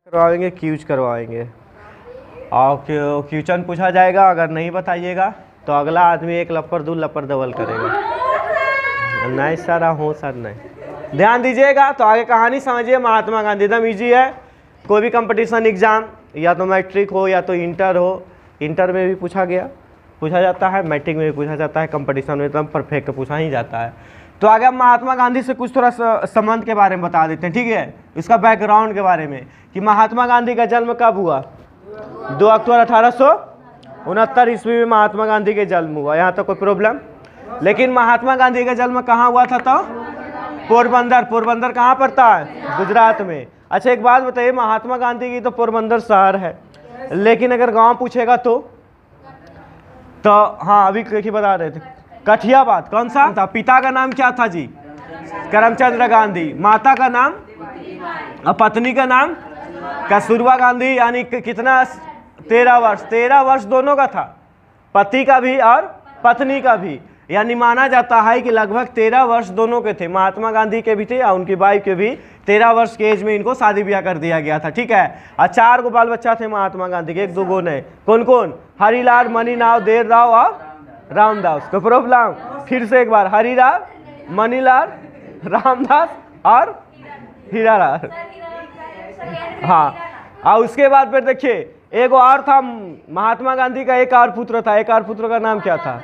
करवाएंगे, क्यूज करवाएंगे और क्वेश्चन पूछा जाएगा। अगर नहीं बताइएगा तो अगला आदमी एक लपर दो लपर डबल करेगा। नहीं सर, हो सर नहीं, ध्यान दीजिएगा। तो आगे कहानी समझिए। महात्मा गांधी एकदम ईजी है। कोई भी कंपटीशन एग्जाम, या तो मैट्रिक हो या तो इंटर हो, इंटर में भी पूछा जाता है, मैट्रिक में भी पूछा जाता है, कंपटीशन में एकदम परफेक्ट पूछा ही जाता है। तो आगे हम महात्मा गांधी से कुछ थोड़ा संबंध के बारे में बता देते हैं, ठीक है, इसका बैकग्राउंड के बारे में कि महात्मा गांधी का जन्म कब हुआ। 2 अक्टूबर 1869 ईस्वी में महात्मा गांधी के जन्म हुआ। यहाँ तो कोई प्रॉब्लम। लेकिन महात्मा गांधी का जन्म कहाँ हुआ था? तो पोरबंदर कहाँ पड़ता है? गुजरात में। अच्छा एक बात बताइए, महात्मा गांधी की तो पोरबंदर शहर है, लेकिन अगर गांव पूछेगा तो हाँ अभी देखिए बता रहे थे, कठियाबाद। कौन सा था? पिता का नाम क्या था जी? करमचंद गांधी। माता का नाम और पत्नी का नाम कस्तूरबा गांधी। यानी कितना? 13 वर्ष। 13 वर्ष दोनों का था, पति का भी और पत्नी का भी। यानी माना जाता है कि लगभग 13 वर्ष दोनों के थे, महात्मा गांधी के भी थे और उनकी वाइफ के भी। 13 वर्ष के एज में इनको शादी ब्याह कर दिया गया था, ठीक है। और 4 गो बाल बच्चा थे महात्मा गांधी के, 1-2 गो ने। कौन कौन? हरिलाल, मणिलाल, देवराव और रामदास। को प्रॉब्लम? फिर से एक बार, हरिलाल, मणिलाल, रामदास और हीरालाल। हाँ, और उसके बाद फिर देखिए एक और था महात्मा गांधी का, एक और पुत्र था। एक और पुत्र का नाम क्या था?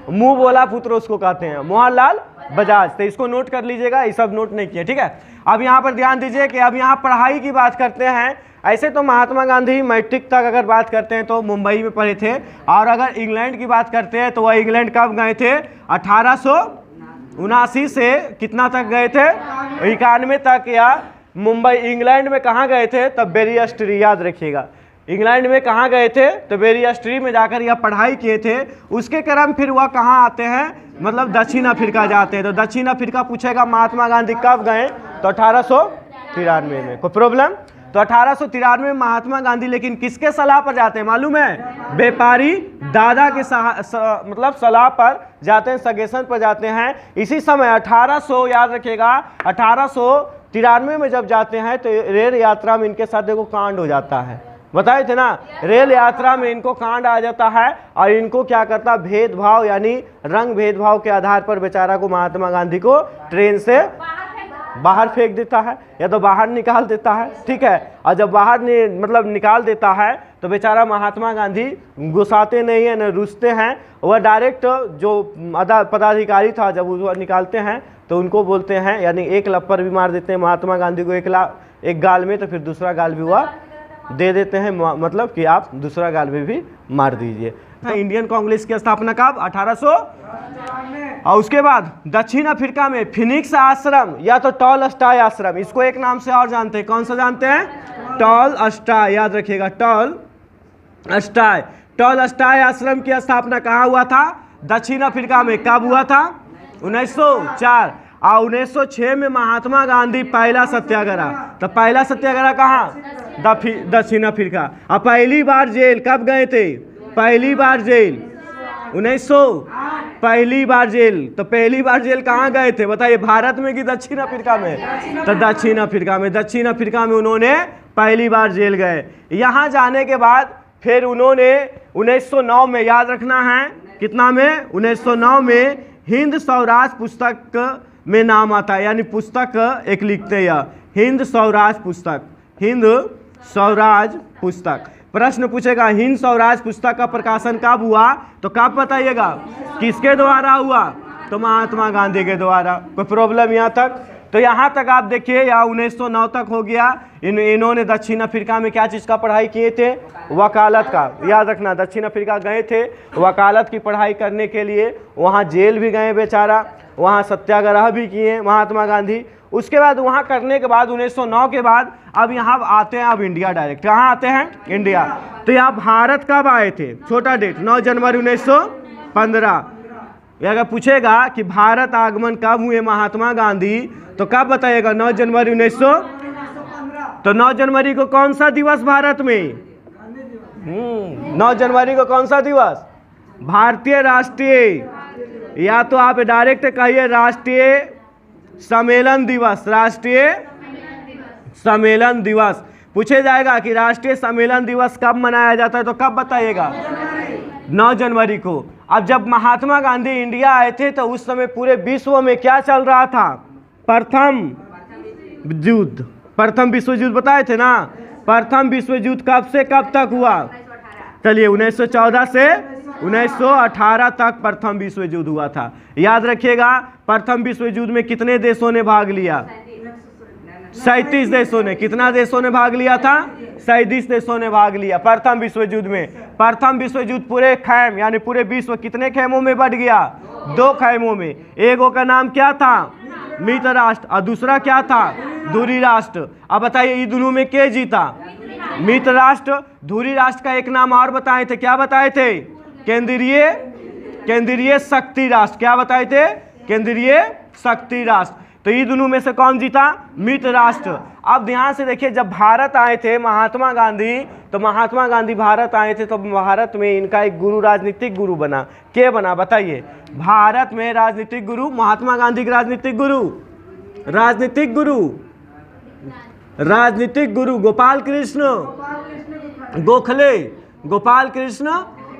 मुंह बोला पुत्र उसको कहते हैं, मोहनलाल बजाज। तो इसको नोट कर लीजिएगा, ये सब नोट नहीं किया, ठीक है। अब यहाँ पर ध्यान दीजिए कि अब यहाँ पढ़ाई की बात करते हैं। ऐसे तो महात्मा गांधी मैट्रिक तक अगर बात करते हैं तो मुंबई में पढ़े थे, और अगर इंग्लैंड की बात करते हैं तो वह इंग्लैंड कब गए थे? 1879 से कितना तक गए थे? 91 तक। या मुंबई इंग्लैंड में कहाँ गए थे? तब बेरियर स्ट्रीट, याद रखिएगा। इंग्लैंड में कहाँ गए थे? तो बेरियर स्ट्रीट में जाकर यह पढ़ाई किए थे। उसके क्रम फिर वह कहाँ आते हैं? मतलब दक्षिण अफ्रीका जाते हैं। तो दक्षिण अफ्रीका पूछेगा महात्मा गांधी कब गए? तो 1893 में। कोई प्रॉब्लम? तो 1893 में महात्मा गांधी लेकिन किसके सलाह पर जाते हैं मालूम है? व्यापारी दादा के मतलब सलाह पर जाते हैं, सजेशन पर जाते हैं। इसी समय 1800, याद रखिएगा, 1893 में जब जाते हैं तो रेल यात्रा में इनके साथ देखो कांड हो जाता है। बताए थे ना, रेल यात्रा में इनको कांड आ जाता है और इनको क्या करता? भेदभाव, यानी रंग भेदभाव के आधार पर बेचारा को, महात्मा गांधी को ट्रेन से बाहर फेंक देता है, या तो बाहर निकाल देता है, ठीक है। और जब बाहर मतलब निकाल देता है तो बेचारा महात्मा गांधी गुस्साते नहीं है, न रुसते हैं। वह डायरेक्ट जो पदाधिकारी था, जब वो निकालते हैं तो उनको बोलते हैं, यानी एक लप्पर भी मार देते हैं महात्मा गांधी को एक गाल में, तो फिर दूसरा गाल भी वह दे देते हैं, मतलब कि आप दूसरा गाल में भी मार दीजिए। इंडियन कांग्रेस की स्थापना कब? 1800। और उसके बाद दक्षिण अफ्रीका में फिनिक्स आश्रम या तो टॉल स्टाई आश्रम, इसको एक नाम से और जानते हैं। कौन सा जानते हैं? टॉल स्टाई, याद रखिएगा, टॉल स्टाई आश्रम की स्थापना कहाँ हुआ था? दक्षिण अफ्रीका में। कब हुआ था? 1904। और 1906 में महात्मा गांधी पहला सत्याग्रह। तो पहला सत्याग्रह कहाँ? दक्षिण अफ्रीका। और पहली बार जेल कब गए थे? पहली बार जेल 1900, पहली बार जेल। तो पहली बार जेल कहाँ गए थे बताइए? भारत में कि दक्षिण अफ्रीका में? तो दक्षिण अफ्रीका में। दक्षिण अफ्रीका में उन्होंने पहली बार जेल गए। यहाँ जाने के बाद फिर उन्होंने 1909 में, याद रखना है, कितना में? 1909 में हिंद स्वराज पुस्तक में नाम आता है, यानी पुस्तक एक लिखते हैं, हिंद स्वराज पुस्तक। हिंद स्वराज पुस्तक। प्रश्न पूछेगा हिंद स्वराज पुस्तक का प्रकाशन कब हुआ? तो कब बताइएगा? किसके द्वारा हुआ? तो महात्मा गांधी के द्वारा। कोई प्रॉब्लम यहाँ तक? तो यहाँ तक आप देखिए, यहाँ 1909 तक हो गया। इन्होंने दक्षिण अफ्रीका में क्या चीज़ का पढ़ाई किए थे? वकालत का। याद रखना, दक्षिण अफ्रीका गए थे वकालत की पढ़ाई करने के लिए। वहाँ जेल भी गए बेचारा, वहाँ सत्याग्रह भी किए महात्मा गांधी। उसके बाद वहाँ करने के बाद 1909 के बाद अब यहाँ आते हैं, अब इंडिया डायरेक्ट। कहाँ आते हैं? इंडिया। तो यहाँ भारत कब आए थे? छोटा डेट, 9 जनवरी 1915। अगर पूछेगा कि भारत आगमन कब हुए महात्मा गांधी, तो कब बताइएगा? 9 जनवरी 1900। तो 9 जनवरी को कौन सा दिवस भारत में? 9 जनवरी को कौन सा दिवस? भारतीय राष्ट्रीय, या तो आप डायरेक्ट कहिए राष्ट्रीय सम्मेलन दिवस। राष्ट्रीय सम्मेलन दिवस। पूछे जाएगा कि राष्ट्रीय सम्मेलन दिवस कब मनाया जाता है, तो कब बताइएगा? 9 जनवरी को। अब जब महात्मा गांधी इंडिया आए थे तो उस समय पूरे विश्व में क्या चल रहा था? प्रथम युद्ध, प्रथम विश्व युद्ध बताए थे ना। प्रथम विश्व युद्ध कब से कब तक हुआ? चलिए 1914 से 1918 तक प्रथम विश्व युद्ध हुआ था। याद रखिएगा, प्रथम विश्व युद्ध में कितने देशों ने भाग लिया? 37 देशों ने। कितना देशों ने भाग लिया था? 37 देशों ने भाग लिया प्रथम विश्व युद्ध में। प्रथम विश्व युद्ध पूरे खैम यानी पूरे विश्व कितने खैमों में बट गया? 2 खैमों में। एक का नाम क्या था? मित्र राष्ट्र, और दूसरा क्या था? धुरी राष्ट्र। अब बताइए इन दोनों में के जीता? मित्र राष्ट्र। धुरी राष्ट्र का एक नाम और बताए थे, क्या बताए थे? केंद्रीय शक्ति राष्ट्र। क्या बताए थे? केंद्रीय शक्ति राष्ट्र। तो ये दोनों में से कौन जीता? मित्र राष्ट्र। अब ध्यान से देखिए, जब भारत आए थे महात्मा गांधी, तो महात्मा गांधी भारत आए थे तो भारत में इनका एक गुरु, राजनीतिक गुरु बना। क्या बना बताइए? भारत में राजनीतिक गुरु, महात्मा गांधी के राजनीतिक गुरु गोपाल कृष्ण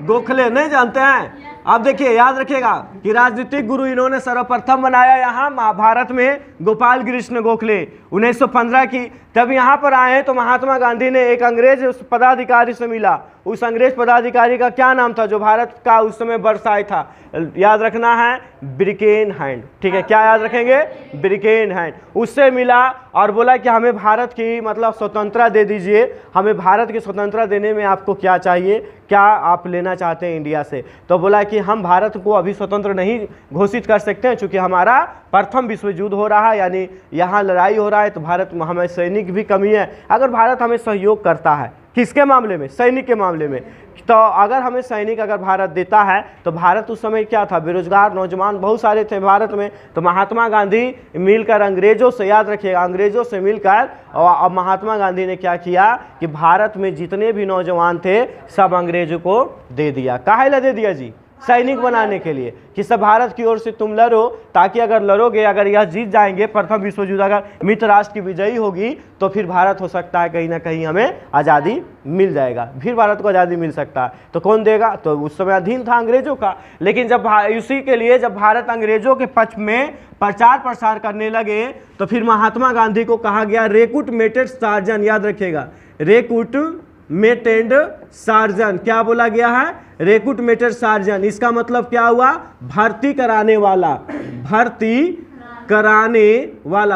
गोखले। नहीं जानते हैं? अब देखिए, याद रखिएगा कि राजनीतिक गुरु इन्होंने सर्वप्रथम बनाया यहाँ भारत में गोपाल कृष्ण गोखले 1915 की। तब यहाँ पर आए तो महात्मा गांधी ने एक अंग्रेज पदाधिकारी से मिला। उस अंग्रेज पदाधिकारी का क्या नाम था जो भारत का उस समय बरसाए था? याद रखना है, ब्रिकेन हैंड। ठीक है, क्या याद रखेंगे? ब्रिकेन हैंड। उससे मिला और बोला कि हमें भारत की मतलब स्वतंत्रता दे दीजिए, हमें भारत की स्वतंत्रता देने में आपको क्या चाहिए, क्या आप लेना चाहते हैं इंडिया से? तो बोला कि हम भारत को अभी स्वतंत्र नहीं घोषित कर सकते हैं, चूँकि हमारा प्रथम विश्व युद्ध हो रहा है, यानी यहाँ लड़ाई हो रहा है, तो भारत में हमें सैनिक भी कमी है। अगर भारत हमें सहयोग करता है, किसके मामले में? सैनिक के मामले में। तो अगर हमें सैनिक अगर भारत देता है, तो भारत उस समय क्या था? बेरोजगार नौजवान बहुत सारे थे भारत में। तो महात्मा गांधी मिलकर अंग्रेजों से, याद रखिएगा, अंग्रेजों से मिलकर और महात्मा गांधी ने क्या किया कि भारत में जितने भी नौजवान थे सब अंग्रेजों को दे दिया। काहे ला दे दिया जी? सैनिक बनाने के लिए, कि सब भारत की ओर से तुम लड़ो, ताकि अगर लड़ोगे, अगर यह जीत जाएंगे प्रथम विश्व युद्ध, अगर मित्र राष्ट्र की विजयी होगी, तो फिर भारत हो सकता है कहीं ना कहीं हमें आज़ादी मिल जाएगा, फिर भारत को आज़ादी मिल सकता है। तो कौन देगा? तो उस समय अधीन था अंग्रेजों का। लेकिन जब उसी के लिए जब भारत अंग्रेजों के पक्ष में प्रचार प्रसार करने लगे, तो फिर महात्मा गांधी को कहा गया रेक्रूट मेटेड सार्जन। याद रखिएगा, रेक्रूट मेटेड सार्जन। क्या बोला गया है? रेक्रूट मेटेड सार्जन। इसका मतलब क्या हुआ? भर्ती कराने वाला।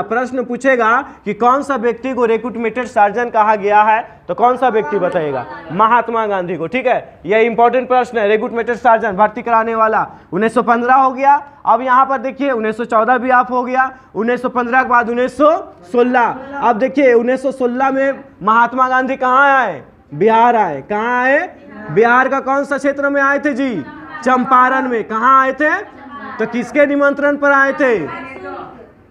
प्रश्न पूछेगा कि कौन सा व्यक्ति को रेक्रूट मेटेड सार्जन कहा गया है, तो कौन सा व्यक्ति बताएगा? महात्मा गांधी को। ठीक है, यह इंपॉर्टेंट प्रश्न है। रेक्रूट मेटेड सार्जन, भर्ती कराने वाला। 1915 हो गया। अब यहाँ पर देखिए 1914 भी आप हो गया। 1915 के बाद 1916। अब देखिए 1916 में महात्मा गांधी कहाँ आए? बिहार आए। कहाँ आए? बिहार का कौन सा क्षेत्र में आए थे जी? चंपारण में। कहाँ आए थे? तो किसके निमंत्रण पर आए थे?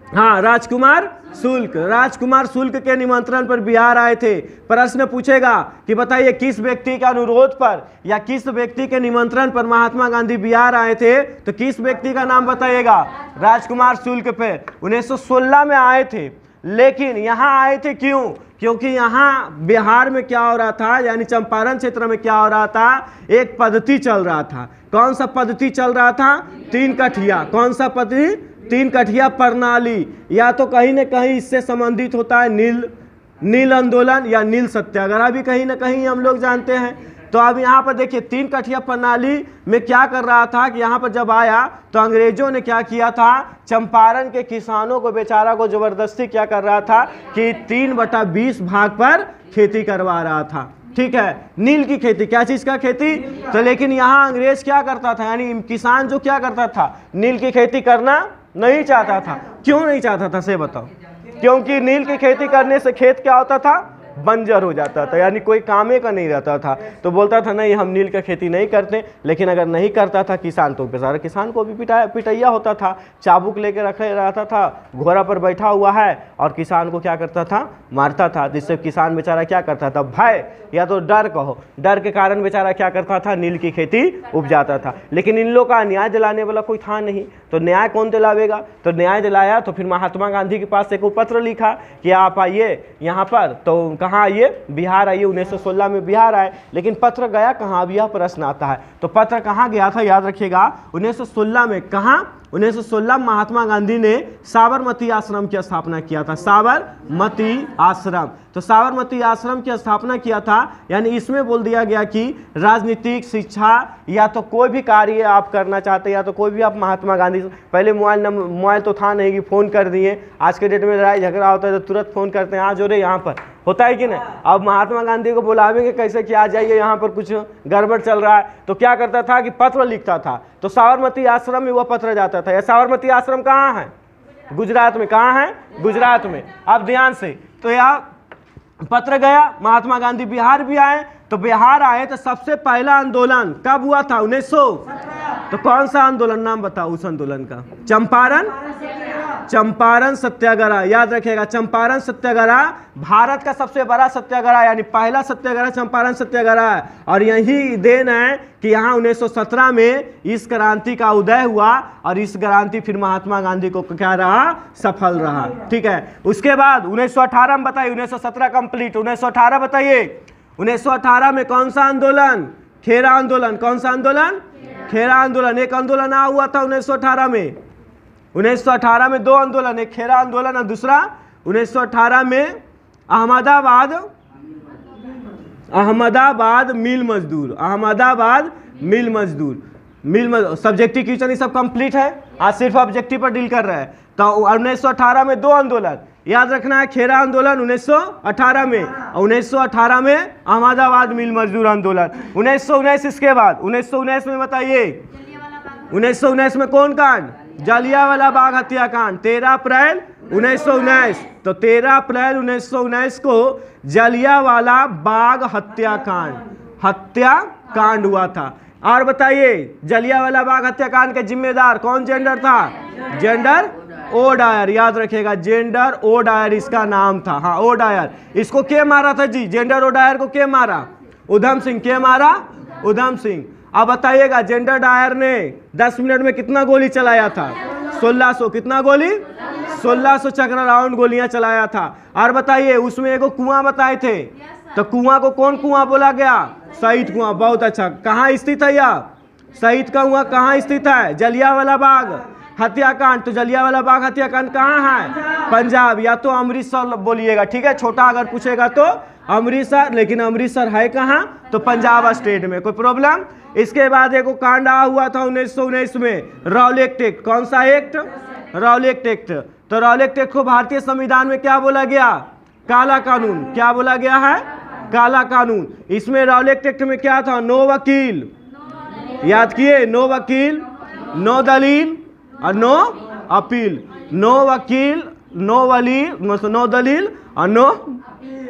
हाँ, राजकुमार शुल्क के निमंत्रण पर बिहार आए थे। प्रश्न पूछेगा कि बताइए किस व्यक्ति के अनुरोध पर या किस व्यक्ति के निमंत्रण पर महात्मा गांधी बिहार आए थे, तो किस व्यक्ति का नाम बताइएगा? राजकुमार शुल्क पे 1916 में आए थे। लेकिन यहाँ आए थे क्यों? क्योंकि यहाँ बिहार में क्या हो रहा था, यानी चंपारण क्षेत्र में क्या हो रहा था? एक पद्धति चल रहा था। कौन सा पद्धति चल रहा था? 3 कठिया। कौन सा पद्धति? 3 कठिया प्रणाली। या तो कहीं न कहीं इससे संबंधित होता है नील आंदोलन या नील सत्याग्रह भी कहीं ना कहीं हम लोग जानते हैं। तो अब यहाँ पर देखिए 3 कठिया प्रणाली में क्या कर रहा था कि यहाँ पर जब आया तो अंग्रेजों ने क्या किया था? चंपारण के किसानों को, बेचारा को जबरदस्ती क्या कर रहा था कि 3/20 भाग पर खेती करवा रहा था। ठीक है, नील की खेती। क्या चीज़ का खेती? तो लेकिन यहाँ अंग्रेज क्या करता था, यानी किसान जो क्या करता था, नील की खेती करना नहीं चाहता था। क्यों नहीं चाहता था से बताओ? क्योंकि नील की खेती करने से खेत क्या होता था? बंजर हो जाता था, यानी कोई कामे का नहीं रहता था। तो बोलता था नहीं, हम नील का खेती नहीं करते। लेकिन अगर नहीं करता था किसान, तो बेचारा किसान को भी पिटैया होता था, चाबुक लेके रखे रहता था, घोड़ा पर बैठा हुआ है और किसान को क्या करता था? मारता था। जिससे किसान बेचारा क्या करता था? भय या तो डर कहो, डर के कारण बेचारा क्या करता था? नील की खेती उपजाता था। लेकिन इन लोग का न्याय दिलाने वाला कोई था नहीं, तो न्याय कौन दिलावेगा? तो न्याय दिलाया तो फिर महात्मा गांधी के पास एक पत्र लिखा कि आप आइए यहाँ पर। तो कहाँ आइए, बिहार आइए। 1916 में बिहार आए, लेकिन पत्र गया कहाँ, अब यह प्रश्न आता है। तो पत्र कहाँ गया था, याद रखिएगा 1916 में। कहाँ, 1916 महात्मा गांधी ने साबरमती आश्रम की स्थापना किया था, साबरमती आश्रम। तो साबरमती आश्रम की स्थापना किया था, यानी इसमें बोल दिया गया कि राजनीतिक, शिक्षा या तो कोई भी कार्य आप करना चाहते हैं, या तो कोई भी आप महात्मा गांधी, पहले मोबाइल तो था नहीं कि फ़ोन कर दिए। आज के डेट में लड़ाई झगड़ा होता है तो तुरंत फ़ोन करते हैं, हाँ जो रे यहाँ पर, होता है कि नहीं। अब महात्मा गांधी को बुलावेंगे कैसे कि आ जाइए, यहाँ पर कुछ गड़बड़ चल रहा है। तो क्या करता था कि पत्र लिखता था। तो साबरमती आश्रम में वह पत्र जाता था। यह साबरमती आश्रम कहाँ है, गुजरात में। कहाँ है, गुजरात में। अब ध्यान से, तो यह पत्र गया, महात्मा गांधी बिहार भी आए। तो बिहार आए तो सबसे पहला आंदोलन कब हुआ था, 1900। तो कौन सा आंदोलन, नाम बताओ उस आंदोलन का। चंपारण सत्याग्रह। याद रखिएगा, चंपारण सत्याग्रह भारत का सबसे बड़ा सत्याग्रह, यानी पहला सत्याग्रह चंपारण सत्याग्रह है। और यही देन है कि यहाँ 1917 में इस क्रांति का उदय हुआ, और इस क्रांति फिर महात्मा गांधी को क्या रहा, सफल रहा। ठीक है। उसके बाद 1918 में बताइए, 1917 कंप्लीट, 1918 बताइए। 1918 में कौन सा आंदोलन, खेरा आंदोलन। कौन सा आंदोलन, खेरा आंदोलन। एक आंदोलन हुआ था 1918 में। 1918 में दो आंदोलन, एक खेरा आंदोलन और दूसरा 1918 में अहमदाबाद मिल मजदूर। अहमदाबाद मिल मजदूर सब्जेक्टिव क्वेश्चन ये सब कंप्लीट है, आज सिर्फ ऑब्जेक्टिव पर डील कर रहे हैं। तो 1918 में दो आंदोलन याद रखना है, खेरा आंदोलन 1918 में, और 1918 में अहमदाबाद मिल मजदूर आंदोलन। 1919 इसके बाद 1919 में बताइए, 1919 में कौन कांड, जलियांवाला बाग हत्याकांड। 13 अप्रैल 1919, तो 13 अप्रैल 1919 को जलियांवाला बाग हत्याकांड हुआ था। और बताइए, जलियांवाला बाग हत्याकांड के जिम्मेदार कौन जेंडर था, जेंडर ओ डायर। याद रखिएगा, जेंडर ओ डायर इसका नाम था। हाँ, ओ डायर। इसको क्या मारा था जी, जेंडर ओ डायर को क्या मारा, उधम सिंह। क्या मारा, उधम सिंह। अब बताइएगा, जेंडर डायर ने 10 मिनट में कितना गोली चलाया था, 1600। कितना गोली, 1600 चक्र राउंड गोलियां चलाया था। और बताइए, उसमें एगो कुआं बताए थे, तो कुआं को कौन कुआं बोला गया, शहीद कुआं। बहुत अच्छा। कहाँ स्थित है यह, शहीद का कुआं कहाँ स्थित है, जलियांवाला बाग हत्याकांड। तो जलियांवाला बाग हत्याकांड कहाँ है, पंजाब, या तो अमृतसर बोलिएगा। ठीक है, छोटा अगर पूछेगा तो अमृतसर, लेकिन अमृतसर है कहाँ, तो पंजाब स्टेट में। कोई प्रॉब्लम। इसके बाद एक कांड हुआ था 1919 में, रॉलेट एक्ट। कौन सा एक्ट, रॉलेट एक्ट। तो रॉलेट एक्ट को भारतीय संविधान में क्या बोला गया, काला कानून। क्या बोला गया है, काला कानून। इसमें रॉलेट एक्ट में क्या था, नो वकील। याद किए, नो वकील, नो दलील और नो अपील। नो वकील, नो दलील और no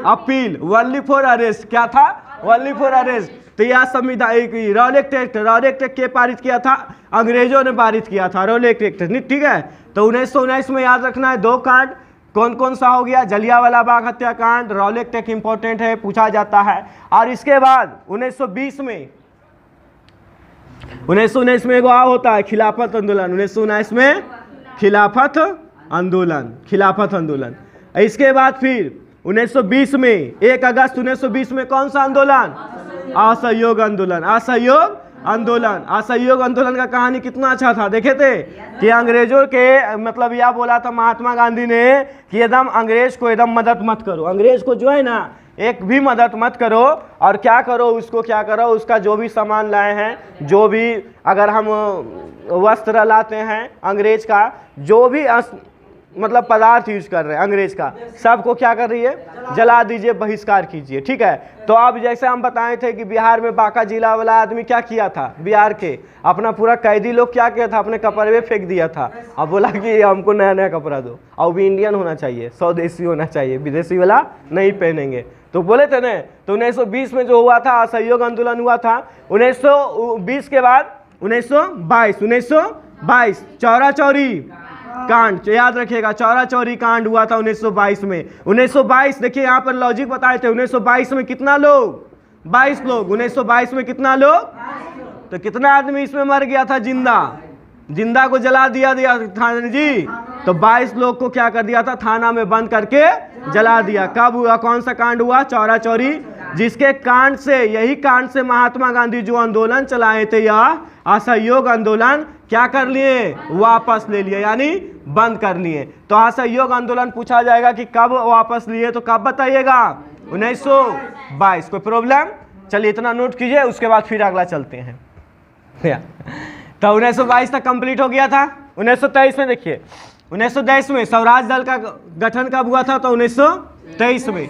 appeal. Only for arrest. क्या था, ओनली फॉर अरेस्ट। तो यह संविधान रॉलेट एक्ट के पारित किया था, अंग्रेजों ने पारित किया था रॉलेट एक्ट। ठीक है। तो 1919 में याद रखना है दो कांड, कौन कौन सा हो गया, जलियांवाला बाग हत्याकांड, रॉलेट एक्ट इंपॉर्टेंट है, पूछा जाता है। और इसके बाद 1920 में 1919 में एगो होता है खिलाफत आंदोलन। 1919 में खिलाफत आंदोलन। इसके बाद फिर 1920 में 1 अगस्त 1920 में कौन सा आंदोलन, असहयोग आंदोलन। असहयोग आंदोलन का कहानी कितना अच्छा था, देखे थे कि अंग्रेजों के मतलब यह बोला था महात्मा गांधी ने कि एकदम अंग्रेज को एकदम मदद मत करो, अंग्रेज को जो है ना एक भी मदद मत करो। और क्या करो, उसको क्या करो, उसका जो भी सामान लाए हैं, जो भी अगर हम वस्त्र लाते हैं अंग्रेज का, जो भी मतलब पदार्थ यूज कर रहे हैं अंग्रेज का, सबको क्या कर रही है, जला दीजिए, बहिष्कार कीजिए। ठीक है। तो अब जैसे हम बताए थे कि बिहार में बांका जिला वाला आदमी क्या किया था, बिहार के अपना पूरा कैदी लोग क्या किया था, अपने कपड़े में फेंक दिया था। अब बोला कि हमको नया नया कपड़ा दो, और भी इंडियन होना चाहिए, स्वदेशी होना चाहिए, विदेशी वाला नहीं पहनेंगे। तो बोले थे ना। तो 1920 में जो हुआ था असहयोग आंदोलन हुआ था। 1920 के बाद 1922 चौरा चौरी कांड। याद रखिएगा, चौरा चौरी कांड हुआ था 1922 में। 1922 देखिए यहाँ पर लॉजिक बताए थे। 1922 में कितना लोग, 22 लोग। 1922 में कितना लोग, तो कितना आदमी इसमें मर गया था, जिंदा को जला दिया था जी। तो 22 लोग को क्या कर दिया था, थाना में बंद करके जला दिया। कब हुआ, कौन सा कांड हुआ, चौरा चौरी, जिसके कांड से, यही कांड से महात्मा गांधी जो आंदोलन चलाए थे, यह असहयोग आंदोलन क्या कर लिए, वापस ले लिए, यानी बंद कर लिए। तो असहयोग आंदोलन पूछा जाएगा कि कब वापस लिए, तो कब बताइएगा, 1922। कोई प्रॉब्लम, चलिए इतना नोट कीजिए, उसके बाद फिर अगला चलते हैं। तो 1922 तक कंप्लीट हो गया था। 1923 में देखिए, 1923 में स्वराज दल का गठन कब हुआ था, तो 1923 में।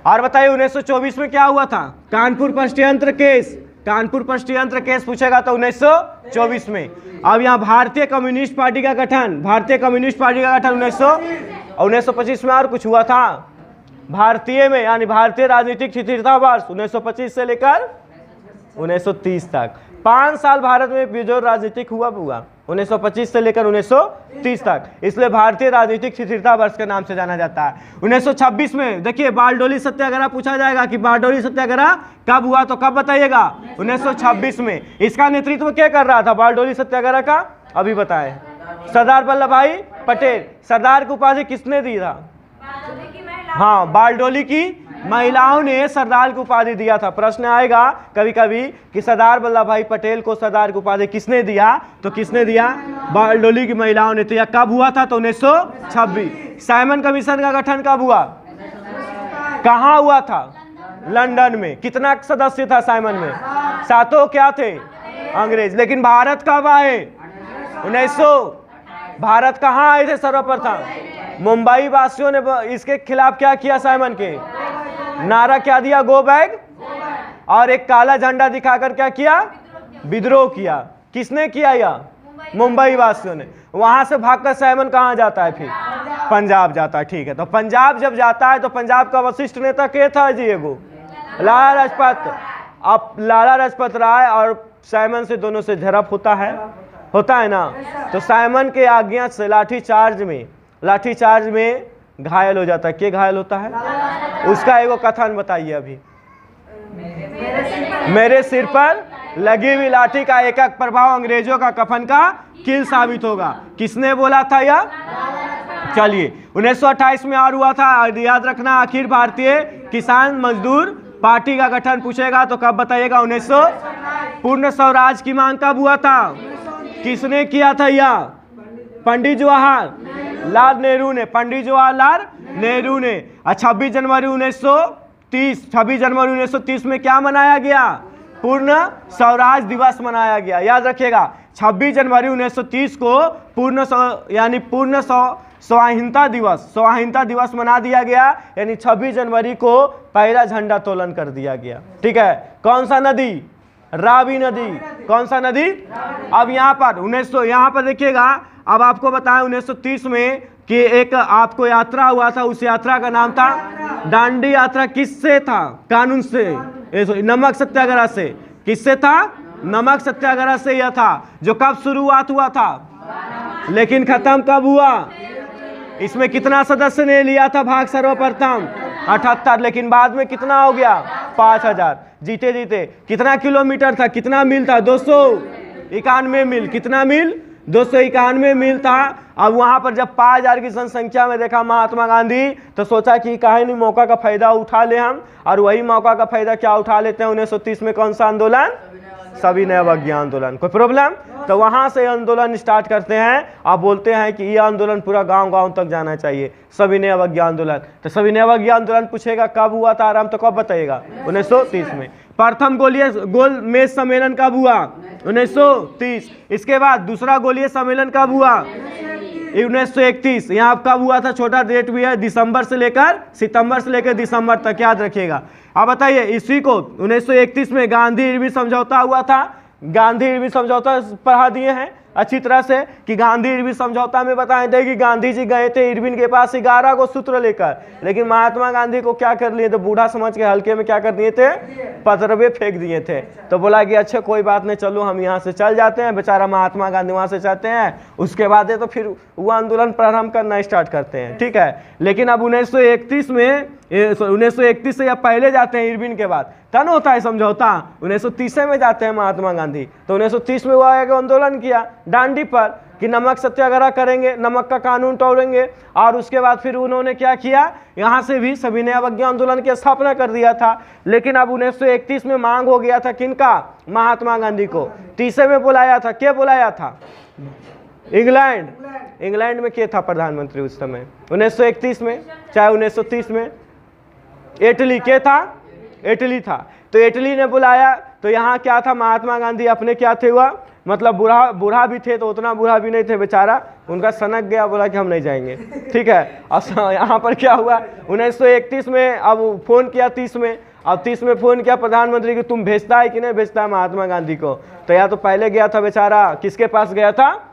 और बताइए 1924 में क्या हुआ था, कानपुर पष्टयंत्र केस, कानपुर पष्टयंत्र केस पूछेगा तो 1924 में। अब यहाँ भारतीय कम्युनिस्ट पार्टी का गठन, भारतीय कम्युनिस्ट पार्टी का गठन 1925 में। और कुछ हुआ था भारतीय में, यानी भारतीय राजनीतिक शिथिलता वर्ष 1925 से लेकर 1930 तक। 5 साल भारत में बेजोड़ राजनीतिक हुआ 1925 से लेकर 1930 तक, इसलिए भारतीय राजनीतिक शिथिलता वर्ष के नाम से जाना जाता है। 1926 में देखिए बारडोली सत्याग्रह पूछा जाएगा कि बारडोली सत्याग्रह कब हुआ, तो कब बताइएगा, 1926 में। इसका नेतृत्व क्या कर रहा था बारडोली सत्याग्रह का, अभी बताएं, सरदार वल्लभ भाई पटेल। सरदार की उपाधि किसने दी था, हाँ, बारडोली की महिलाओं ने सरदार की उपाधि दिया था। प्रश्न आएगा कभी कभी कि सरदार वल्लभ भाई पटेल को सरदार की उपाधि किसने दिया, तो किसने दिया, बारडोली की महिलाओं ने। तो यह कब हुआ था, तो 1926। साइमन कमीशन का गठन कब हुआ, कहाँ हुआ था, लंदन में। कितना सदस्य था साइमन में, 7 क्या थे, अंग्रेज। लेकिन भारत कब आए, 1900। भारत कहाँ आए थे सर्वप्रथम, मुंबई वासियों ने इसके खिलाफ क्या किया, साइमन के नारा क्या दिया, गो बैक, और एक काला झंडा दिखाकर क्या किया, विद्रोह किया। किसने किया, यह मुंबई वासियों ने। वहां से भागकर साइमन कहाँ जाता है, फिर पंजाब जाता है। ठीक है, तो पंजाब जब जाता है तो पंजाब का वरिष्ठ नेता क्या था जी, एगो लाला लाजपत। अब लाला लाजपत राय और साइमन से दोनों से झड़प होता है ना। तो साइमन के आज्ञा से लाठीचार्ज में घायल हो जाता है। क्या घायल होता है, उसका एगो कथन बताइए अभी। मेरे सिर पर लगी हुई लाठी का एक एक प्रभाव अंग्रेजों का कफन का कील साबित होगा। किसने बोला था यह, चलिए 1928 में और हुआ था, याद रखना। आखिर भारतीय किसान मजदूर पार्टी का गठन पूछेगा तो कब बताइएगा, 1900। पूर्ण स्वराज की मांग कब हुआ था, किसने किया था यह, पंडित जवाहरलाल नेहरू ने, पंडित जवाहरलाल नेहरू ने। 26 जनवरी 1930 में क्या मनाया गया, पूर्ण स्वराज दिवस मनाया गया। याद रखिएगा 26 जनवरी 1930 को पूर्ण स्वाधीनता दिवस मना दिया गया, यानी 26 जनवरी को पहला झंडा तोलन कर दिया गया। ठीक है, कौन सा नदी, रावी नदी। कौन सा नदी, अब यहाँ पर देखिएगा। अब आपको बताएं 1930 में कि एक आपको यात्रा हुआ था, उस यात्रा का नाम था दांडी यात्रा। किससे था, कानून से, नमक सत्याग्रह से। किससे था, नमक सत्याग्रह से यह था, जो कब शुरुआत हुआ था, लेकिन खत्म कब हुआ। इसमें कितना सदस्य ने लिया था भाग सर्वप्रथम, 78, लेकिन बाद में कितना हो गया, 5000। जीते जीते कितना किलोमीटर था, कितना मील था, 291 मील। कितना मील, 291 मील था। अब वहां पर जब 5000 की जनसंख्या में देखा महात्मा गांधी, तो सोचा कि काहे नहीं मौका का फायदा उठा ले हम। और वही मौका का फायदा क्या उठा लेते हैं, 1930 में कौन सा आंदोलन, सविनय अवज्ञा आंदोलन। कोई प्रॉब्लम, तो वहां से आंदोलन स्टार्ट करते हैं। आप बोलते हैं कि यह आंदोलन पूरा गांव-गांव तक जाना चाहिए, सविनय अवज्ञा आंदोलन। तो सविनय अवज्ञा आंदोलन पूछेगा कब हुआ था आराम, तो कब बताइएगा, 1930 में। प्रथम गोल मेज सम्मेलन कब हुआ, 1930। इसके बाद दूसरा गोलीय सम्मेलन कब हुआ, 1931। यहाँ कब हुआ था, छोटा डेट भी है, सितंबर से लेकर दिसंबर तक, याद रखिएगा। अब बताइए, इसी को 1931 में गांधी इरविन समझौता हुआ था। गांधी इरविन समझौता पढ़ा दिए हैं अच्छी तरह से कि गांधी इरविन समझौता में बताए थे कि गांधी जी गए थे इरविन के पास 11 को सूत्र लेकर, लेकिन महात्मा गांधी को क्या कर लिए थे, बूढ़ा समझ के हल्के में क्या कर दिए थे, पथरवे फेंक दिए थे। तो बोला कि अच्छा कोई बात नहीं, चलो हम यहाँ से चल जाते हैं। बेचारा महात्मा गांधी वहाँ से चाहते हैं, उसके बाद तो फिर वो आंदोलन प्रारंभ करना स्टार्ट करते हैं। ठीक है, लेकिन अब 1931 में 1931 से या पहले जाते हैं इरविन के बाद, तब होता है समझौता। 1930 में जाते हैं महात्मा गांधी। तो 1930 में वो आगे आंदोलन किया दांडी पर कि नमक सत्याग्रह करेंगे, नमक का कानून तोड़ेंगे। और उसके बाद फिर उन्होंने क्या किया, यहाँ से भी सविनय अवज्ञा आंदोलन की स्थापना कर दिया था। लेकिन अब 1931 में मांग हो गया था किनका, महात्मा गांधी को 30 में बुलाया था। क्या बुलाया था, इंग्लैंड में क्या था प्रधानमंत्री उस समय 1931 में, चाहे 1930 में इटली के था, इटली था। तो इटली ने बुलाया। तो यहाँ क्या था, महात्मा गांधी अपने क्या थे हुआ, मतलब बूढ़ा भी थे, तो उतना बूढ़ा भी नहीं थे बेचारा, उनका सनक गया, बोला कि हम नहीं जाएंगे, ठीक है। अब यहाँ पर क्या हुआ, 1931 में अब फोन किया 30 में, अब 30 में फोन किया प्रधानमंत्री कि तुम भेजता है कि नहीं भेजता है महात्मा गांधी को। तो या तो पहले गया था बेचारा, किसके पास गया था,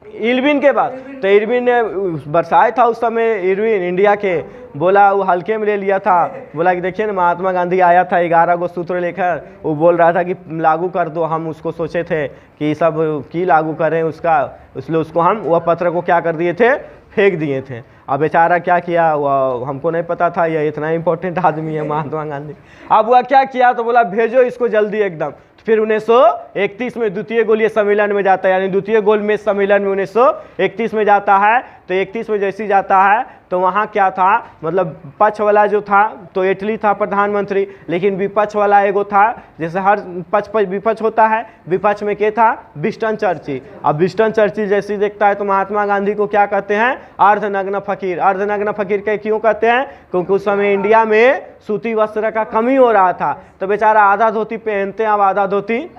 इरविन के बाद। तो इरविन ने बरसाए था उस समय, इरविन इंडिया के, बोला वो हल्के में ले लिया था, बोला कि देखिए ना महात्मा गांधी आया था 11 गो सूत्र लेकर, वो बोल रहा था कि लागू कर दो। हम उसको सोचे थे कि सब की लागू करें उसका, इसलिए उसको हम वह पत्र को क्या कर दिए थे, फेंक दिए थे। अब बेचारा क्या किया, वह हमको नहीं पता था ये इतना इंपॉर्टेंट आदमी है महात्मा गांधी। अब वह क्या किया, तो बोला भेजो इसको जल्दी एकदम। फिर 1931 में द्वितीय गोलीय सम्मेलन में जाता है, यानी द्वितीय गोलमेज सम्मेलन में 1931 में जाता है। तो 31 में जैसे जाता है तो वहाँ क्या था, मतलब पक्ष वाला जो था तो इटली था प्रधानमंत्री, लेकिन विपक्ष वाला एगो था, जैसे हर पक्ष पर विपक्ष होता है, विपक्ष में क्या था, विंस्टन चर्चिल। अब विंस्टन चर्चिल जैसे देखता है तो महात्मा गांधी को क्या कहते हैं, अर्धनग्न फकीर। अर्धनग्न फकीर के क्यों कहते हैं, क्योंकि उस समय इंडिया में सूती वस्त्र का कमी हो रहा था। तो बेचारा आधा धोती पहनते हैं, अब आधा धोती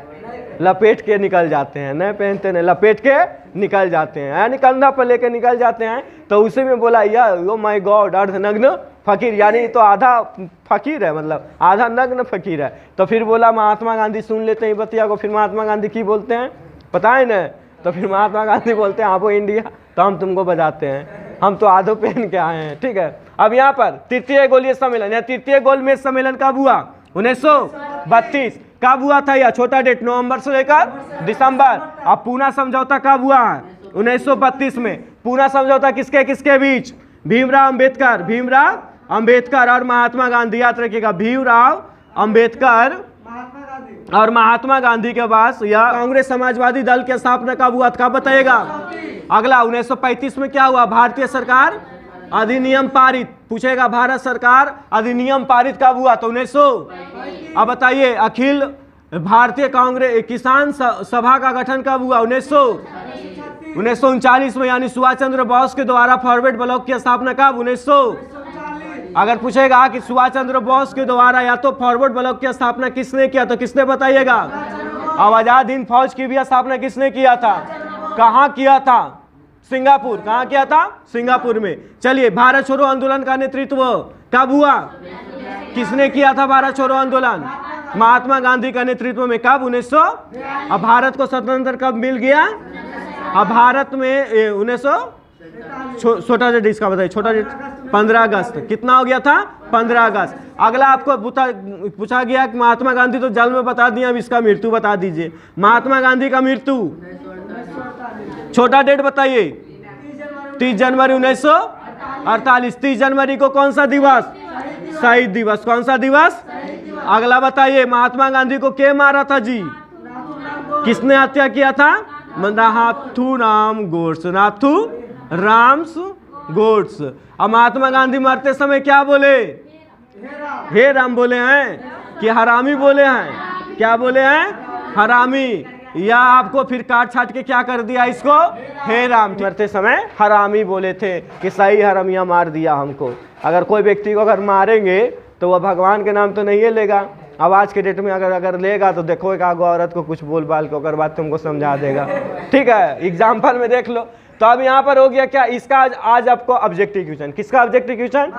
लपेट के निकल जाते हैं, नहीं पहनते नहीं, लपेट के निकल जाते हैं, यानी कंधा पर लेके निकल जाते हैं। तो उसी में बोला यो माय गॉड अर्धनग्न फकीर, यानी तो आधा फकीर है, मतलब आधा नग्न फकीर है। तो फिर बोला महात्मा गांधी सुन लेते हैं बतिया को। फिर महात्मा गांधी की बोलते हैं पता है ना, तो फिर महात्मा गांधी बोलते हैं आप हो इंडिया तो हम तुमको बजाते हैं, हम तो आधो पहन के आए हैं, ठीक है। अब यहाँ पर तृतीय गोलीय सम्मेलन या तृतीय गोलमेज सम्मेलन कब हुआ, 1932। कब हुआ था, या छोटा डेट नवंबर से लेकर दिसंबर। अब पूना समझौता कब हुआ है, 1932 में। पूना समझौता किसके किसके बीच, भीमराव अंबेडकर और महात्मा गांधी। याद रखिएगा, भीमराव अंबेडकर और महात्मा गांधी के पास। या कांग्रेस समाजवादी दल की स्थापना कब हुआ, कब बताइएगा। अगला 1935 में क्या हुआ, भारतीय सरकार अधिनियम पारित। पूछेगा भारत सरकार अधिनियम पारित कब हुआ, तो 1900। अब बताइए अखिल भारतीय कांग्रेस किसान सभा का गठन कब हुआ, 1939 में, यानी सुभाष चंद्र बोस के द्वारा फॉरवर्ड ब्लॉक की स्थापना कब, 1900। अगर पूछेगा कि सुभाष चंद्र बोस के द्वारा या तो फॉरवर्ड ब्लॉक की स्थापना किसने किया, तो किसने बताइएगा। अब आजाद हिंद फौज की भी स्थापना किसने किया था, कहाँ किया था, सिंगापुर। कहाँ किया था, सिंगापुर में। चलिए भारत छोड़ो आंदोलन का नेतृत्व कब हुआ, किसने किया था भारत छोड़ो आंदोलन, महात्मा गांधी का नेतृत्व में। कब, 1900। अब भारत को स्वतंत्र कब मिल गया, अब भारत में 1900 छोटा डेट इसका बताइए, छोटा डेट 15 अगस्त। कितना हो गया था, 15 अगस्त। अगला आपको पूछा गया कि महात्मा गांधी तो जल में बता दिया, अब इसका मृत्यु बता दीजिए। महात्मा गांधी का मृत्यु, छोटा डेट बताइए, 30 जनवरी 1948। 30 जनवरी को कौन सा दिवस, शहीद दिवस। कौन सा दिवस। अगला बताइए महात्मा गांधी को क्या मारा था जी, किसने हत्या किया था, नाथूराम गोड्स, नाथूराम गोड्स। अब महात्मा गांधी मरते समय क्या बोले, हे राम बोले हैं कि हरामी बोले हैं, क्या बोले हैं, हरामी। या आपको फिर काट छाट के क्या कर दिया इसको, हे राम। मरते समय हरामी बोले थे कि सही हरामिया मार दिया हमको। अगर कोई व्यक्ति को अगर मारेंगे तो वह भगवान के नाम तो नहीं लेगा। अब आज के डेट में अगर लेगा तो देखो एक आगो औरत को कुछ बोल बाल के ओकर बाद तुमको समझा देगा, ठीक है, एग्जाम्पल में देख लो। तो अब यहाँ पर हो गया क्या, इसका आज आपको ऑब्जेक्टिव क्वेश्चन। किसका ऑब्जेक्टिव क्वेश्चन,